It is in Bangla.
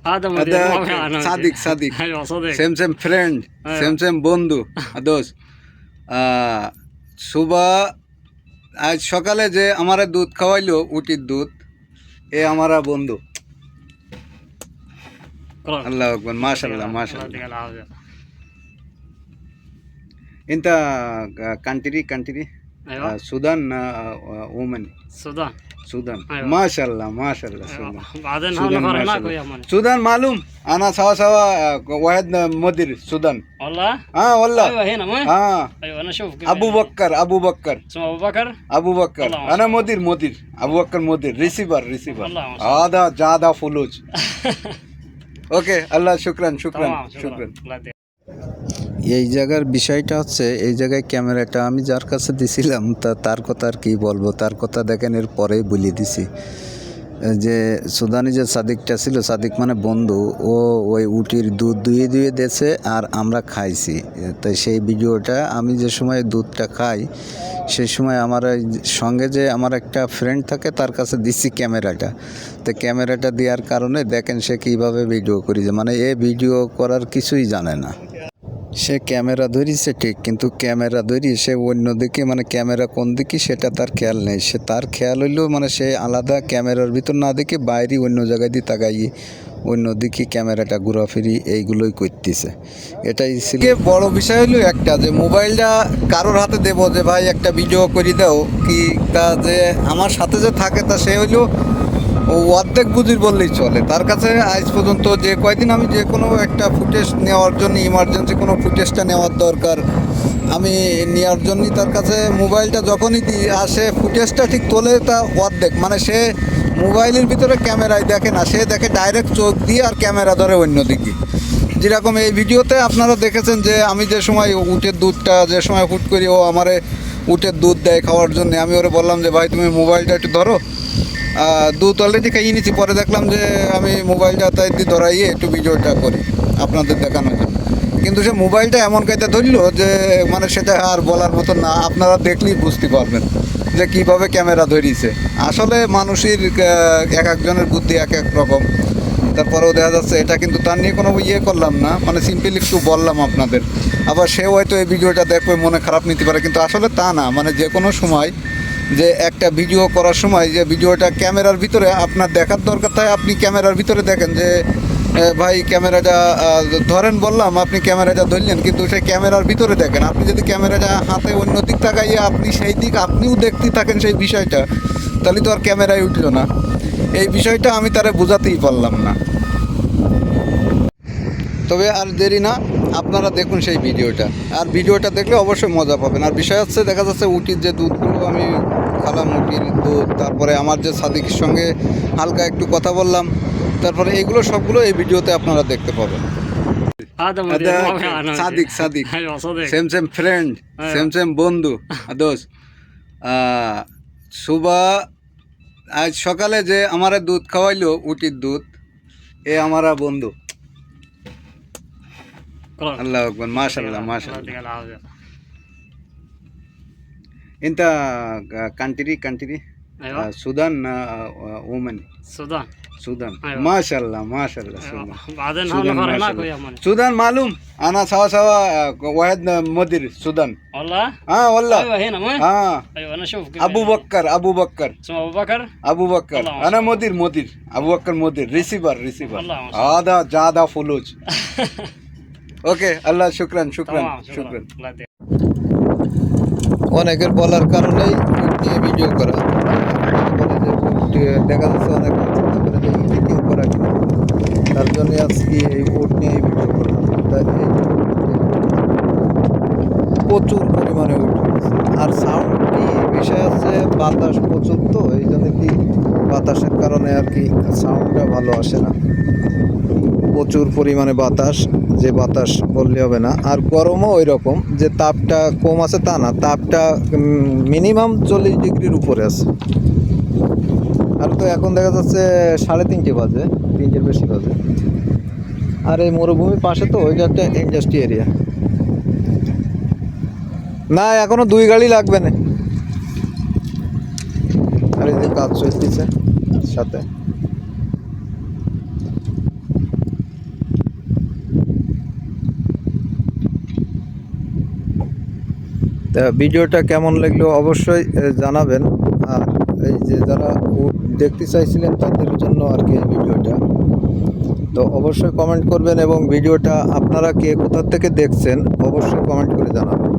هذا مدير هذا ما في انا صديق صديق ايوه صديق সেম ফ্রেন্ড ايوه সেম বন্ধু দোস্ত সুবা আজ সকালে যে আমারে দুধ খাওয়াইলো উটির দুধ এ আমারা বন্ধু خلاص আল্লাহ আকবার الله يعطيك মাশাআল্লাহ العافيه الله মাশাআল্লাহ يعطيك العافيه انت country ايوه সুদান ওমান السودان সুদান ايوه মাশাআল্লাহ মাশাআল্লাহ ايوه সুদান بعدين সুদান هنفر هناك মাশাআল্লাহ ويا من সুদান মালুম انا سوا واحد مدير সুদান والله والله ايوه هنا وين اه ايوه انا اشوف ابو بكر اسمه ابو بكر ابو بكر والله ما انا شاء الله. مدير ابو بكر مدير ريسيفر والله ما شاء الله. هذا زاد فلوس ওকে আল্লাহ শুকরান শুকরান تمام شكرا শুকরান الله يديك এই জায়গার বিষয়টা হচ্ছে এই জায়গায় ক্যামেরাটা আমি যার কাছে দিছিলাম তার কথা আর কি বলবো, তার কথা দেখেন এর পরেই বলে দিছি যে সুদানি যে সাদিকটা ছিল, সাদিক মানে বন্ধু, ও ওই উটির দুধ দুয়ে দিয়েছে আর আমরা খাইছি। তাই সেই ভিডিওটা আমি যে সময় দুধটা খাই সেই সময় আমার সঙ্গে যে আমার একটা ফ্রেন্ড থাকে তার কাছে দিছি ক্যামেরাটা। তো ক্যামেরাটা দেওয়ার কারণে দেখেন সে কীভাবে ভিডিও করেছে, মানে এ ভিডিও করার কিছুই জানে না। সে ক্যামেরা ধরিছে ঠিক, কিন্তু ক্যামেরা ধরিয়ে সে অন্যদিকে, মানে ক্যামেরা কোন দিকে সেটা তার খেয়াল নেই। সে তার খেয়াল হইলেও মানে সে আলাদা ক্যামেরার ভিতর না দেখে বাইরে অন্য জায়গায় দিয়ে তাকাইয়ে অন্যদিকে ক্যামেরাটা ঘোরাফেরি এইগুলোই করতেছে। এটাই ছিল বড় বিষয়। হলো একটা যে মোবাইলটা কারোর হাতে দেবো যে ভাই একটা ভিডিও করে দাও কি, তা যে আমার সাথে যে থাকে তা সে হইলো ও অর্ধেক বুঝির বললেই চলে। তার কাছে আজ পর্যন্ত যে কয়দিন আমি যে কোনো একটা ফুটেজ নেওয়ার জন্য, ইমার্জেন্সি কোনো ফুটেজটা নেওয়ার দরকার, আমি নেওয়ার জন্যই তার কাছে মোবাইলটা যখনই দিই আসে ফুটেজটা ঠিক তোলে তা অর্ধেক, মানে সে মোবাইলের ভিতরে ক্যামেরায় দেখে না, সে দেখে ডাইরেক্ট চোখ দিয়ে আর ক্যামেরা ধরে অন্যদিকে। যেরকম এই ভিডিওতে আপনারা দেখেছেন যে আমি যে সময় উটের দুধটা যে সময় হুট করি ও আমারে উটের দুধ দেয় খাওয়ার জন্য, আমি ওরে বললাম যে ভাই তুমি মোবাইলটা একটু ধরো, দুধ অলরেডি খাইয়ে নিচ্ছি। পরে দেখলাম যে আমি মোবাইলটা তাই দিয়ে ধরাইয়ে একটু ভিডিওটা করি আপনাদের দেখানোর জন্য, কিন্তু সে মোবাইলটা এমন কায়দা ধরলো যে মানে সেটা আর বলার মতো না। আপনারা দেখলেই বুঝতে পারবেন যে কীভাবে ক্যামেরা ধরিয়েছে। আসলে মানুষের এক একজনের বুদ্ধি এক এক রকম। তারপরেও দেখা যাচ্ছে এটা কিন্তু তার নিয়ে কোনো ইয়ে করলাম না, মানে সিম্পলি একটু বললাম আপনাদের। আবার সেও হয়তো এই ভিডিওটা দেখবে মনে খারাপ নিতে পারে, কিন্তু আসলে তা না। মানে যে কোনো সময় যে একটা ভিডিও করার সময় যে ভিডিওটা ক্যামেরার ভিতরে আপনার দেখার দরকার তাই আপনি ক্যামেরার ভিতরে দেখেন যে ভাই ক্যামেরাটা ধরেন, বললাম আপনি ক্যামেরাটা ধরলেন, কিন্তু সেই ক্যামেরার ভিতরে দেখেন। আপনি যদি ক্যামেরাটা হাতে অন্য দিক তাকাইয়ে আপনি সেই দিক আপনিও দেখতে থাকেন সেই বিষয়টা, তাহলে তো আর ক্যামেরায় উঠল না। এই বিষয়টা আমি তারা বোঝাতেই পারলাম না। তবে আর দেরি না, আপনারা দেখুন সেই ভিডিওটা, আর ভিডিওটা দেখলে অবশ্যই মজা পাবেন। আর বিষয় হচ্ছে দেখা যাচ্ছে উটির যে দুধগুলো আমি খালাম, উটির দুধ, তারপরে আমার যে সাদিকের সঙ্গে হালকা একটু কথা বললাম, তারপরে এইগুলো সবগুলো এই ভিডিওতে আপনারা দেখতে পাবেন। هذا مدير ما في انا Sadiq Sadiq ايوه صديق same friend same বন্ধু দোস্ত সুবা আজ সকালে যে আমারে দুধ খাওয়াইলো উটির দুধ এ আমারা বন্ধু خلاص আল্লাহ আকবার মাশাআল্লাহ الله মাশাআল্লাহ يعطيك العافيه انت country ايوه সুদান ওমান السودان সুদান أيوة. মাশাআল্লাহ মাশাআল্লাহ সুদান ايوه بعدين সুদান هنفر هناك মাশাআল্লাহ ويا من সুদান মালুম انا سوا واحد مدير সুদান والله والله ايوه هنا وين ايوه انا اشوف ابو بكر اسمه ابو بكر ابو بكر والله ما شاء انا الله. مدير ابو بكر مدير ريسيفر والله ما شاء الله. هذا زاد فلوس ওকে আল্লাহ শুকরান শুকরান تمام شكرا শুকরান الله يديك অনেকের বলার কারণেই উট নিয়ে ভিডিও করা। দেখা যাচ্ছে অনেক চিন্তা করে যে ভিডিও করা কিনা, তার জন্য আজকে এই উট নিয়ে ভিডিও করলাম। তাই এই প্রচুর পরিমাণে উঠ, আর সাউন্ড কি বিষয় আছে, বাতাস প্রচুর, তো এই জন্য কি বাতাসের কারণে আর কি সাউন্ডটা ভালো আসে না। প্রচুর পরিমাণে বাতাস, যে বাতাস বললে হবে না। আর গরমও ওই রকম যে তাপটা কম আছে তা না, তাপটা মিনিমাম 40 ডিগ্রির উপরে আছে। আর তো এখন দেখা যাচ্ছে 3:30 বাজে, 3-এর বেশি বাজে। আর এই মরুভূমির পাশে তো ওইটা একটা ইন্ডাস্ট্রি এরিয়া। না এখনো 2 গাড়ি লাগবে না। আর এই যে কাজ চলতেছে সাথে। তা ভিডিওটা কেমন লাগলো অবশ্যই জানাবেন। আর এই যে যারা উট দেখতে চাইছিলেন তাদের জন্য আর কি এই ভিডিওটা, তো অবশ্যই কমেন্ট করবেন এবং ভিডিওটা আপনারা কে কোথা থেকে দেখছেন অবশ্যই কমেন্ট করে জানাবেন।